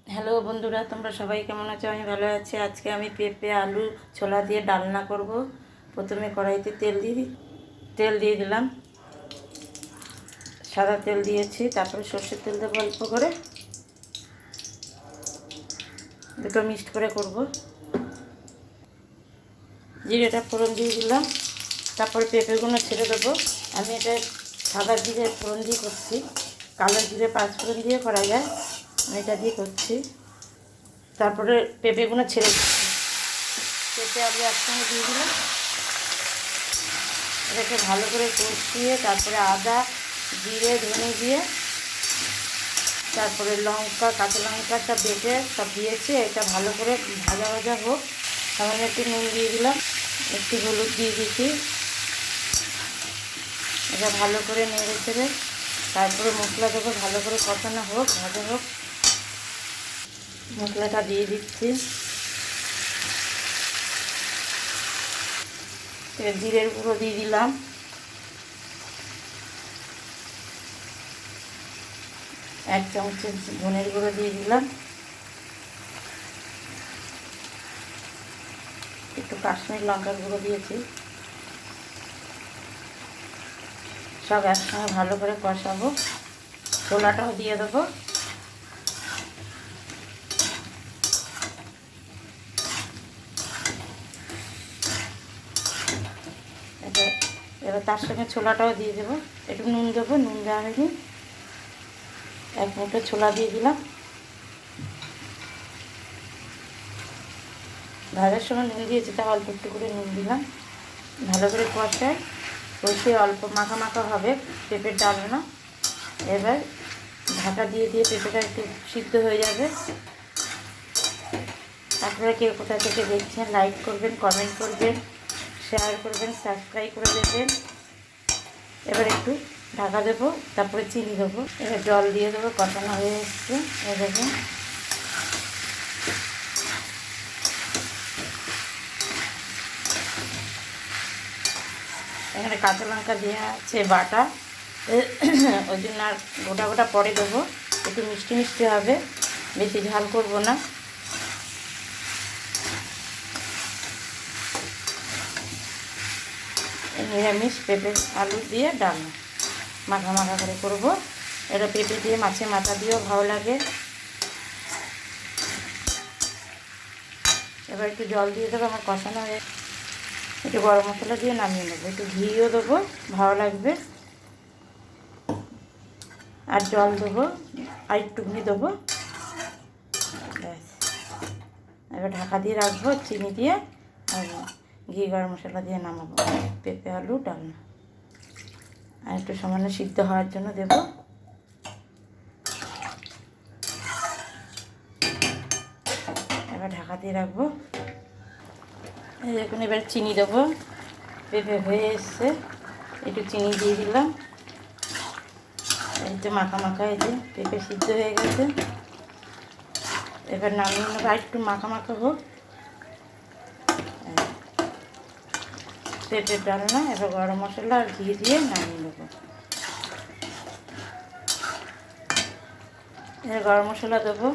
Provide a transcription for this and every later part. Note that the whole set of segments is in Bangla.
হ্যালো বন্ধুরা, তোমরা সবাই কেমন আছো? আমি ভালো আছি। আজকে আমি পেঁপে আলু ছোলা দিয়ে ডালনা করব। প্রথমে কড়াইতে তেল দিয়ে দিলাম, সাদা তেল দিয়েছি। তারপরে সর্ষের তেল দেবো অল্প করে, দুটো মিক্সড করে করব। জিরেটা ফোড়ন দিয়ে দিলাম, তারপরে পেঁপেগুলো ছেড়ে দেবো। আমি এটা সাদা জিরে ফোড়ন দিয়ে করছি, কালো জিরে পাঁচ ফোড়ন দিয়ে করা যায়, আমি এটা দিয়ে করছি। তারপরে পেঁপেগুলো ছেড়ে দিচ্ছি, পেঁপে আলু একসঙ্গে দিয়ে দিলাম। এটাকে ভালো করে কষিয়ে তারপরে আদা জিরে ধনে দিয়ে, তারপরে লঙ্কা কাঁচা লঙ্কা সব বেটে সব দিয়েছি। এটা ভালো করে ভাজা ভাজা হোক। সামান্য একটু নুন দিয়ে দিলাম, একটু হলুদ দিয়ে দিচ্ছি। এটা ভালো করে নেড়ে ছেড়ে তারপরে মশলা দেবো, ভালো করে কষানো হোক, ভাজা হোক। মশলাটা দিয়ে দিচ্ছি, জিরের গুঁড়ো দিয়ে দিলাম, এক চামচ ধনের গুঁড়ো দিয়ে দিলাম, একটু কাশ্মীর লঙ্কার গুঁড়ো দিয়েছি। সব একসঙ্গে ভালো করে কষাবো। ছোলাটাও দিয়ে দেবো। এবার তার সঙ্গে ছোলাটাও দিয়ে দেবো, একটু নুন দেবো, নুন দেওয়া হয়নি। এক মুঠো ছোলা দিয়ে দিলাম। ভাজার সময় নুন দিয়েছি, তা অল্প একটু করে নুন দিলাম। ভালো করে কষিয়ে অল্প মাখা মাখা হবে পেঁপের ডালনা। এবার ঢাকা দিয়ে পেঁপেটা একটু সিদ্ধ হয়ে যাবে। আপনারা কেউ কোথা থেকে দেখছেন লাইক করবেন, কমেন্ট করবেন, শেয়ার করবেন, সাবস্ক্রাইব করে দেবেন। এবার একটু ঢাকা দেবো, তারপরে চিনি দেবো। এবার জল দিয়ে দেবো, কষানো হয়ে এসছে। দেখুন এখানে কাঁচা লঙ্কা দেওয়া আছে বাটা, ওই জন্য আর গোটা গোটা পরে দেবো। একটু মিষ্টি মিষ্টি হবে, বেশি ঝাল করবো না। নিরামিষ পেঁপে আলু দিয়ে ডালনা মাখা মাখা করে করবো। এটা পেঁপে দিয়ে মাছের মাথা দিয়েও ভালো লাগে। এবার একটু জল দিয়ে দেবো, আমার কষানো হয়ে। একটু গরম মশলা দিয়ে নামিয়ে নেবো, একটু ঘিও দেবো, ভালো লাগবে। আর জল দেবো, আর একটুখানি দেবো, ব্যাস। এবার ঢাকা দিয়ে রাখবো, চিনি দিয়ে আর ঘি গরম মশলা দিয়ে নামাবো পেঁপে আলু ডালনা। আর একটু সামান্য সিদ্ধ হওয়ার জন্য দেবো। এবার ঢাকা দিয়ে রাখবো। দেখুন এবার চিনি দেবো, পেঁপে হয়ে এসছে, একটু চিনি দিয়ে দিলাম। এই তো মাখা মাখা, এই যে পেঁপে সিদ্ধ হয়ে গেছে। এবার নামিয়ে নেবো, আর একটু মাখা মাখা হোক পেঁপের ডালনা। এবার গরম মশলা আর ঘি দিয়ে নামিয়ে নেবো। এবার গরম মশলা দেবো,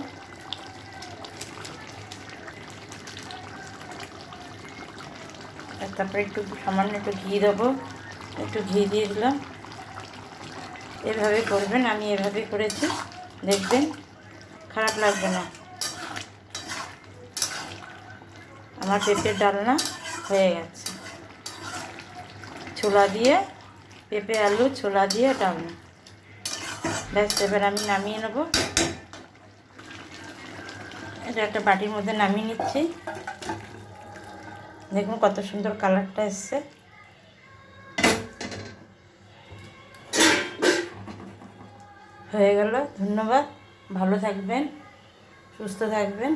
তারপরে একটু সামান্য একটু ঘি দেবো, একটু ঘি দিয়ে দিলাম। এভাবে করবেন, আমি এভাবে করেছি, দেখবেন খারাপ লাগবে না। আমার পেঁপের ডালনা হয়ে গেছে, ছোলা দিয়ে পেঁপে আলু ছোলা দিয়ে ডালনা, ব্যাস। এবার আমি নামিয়ে নেব। এটা একটা বাটির মধ্যে নামিয়ে নিচ্ছি। দেখুন কত সুন্দর কালারটা এসছে। হয়ে গেল। ধন্যবাদ, ভালো থাকবেন, সুস্থ থাকবেন।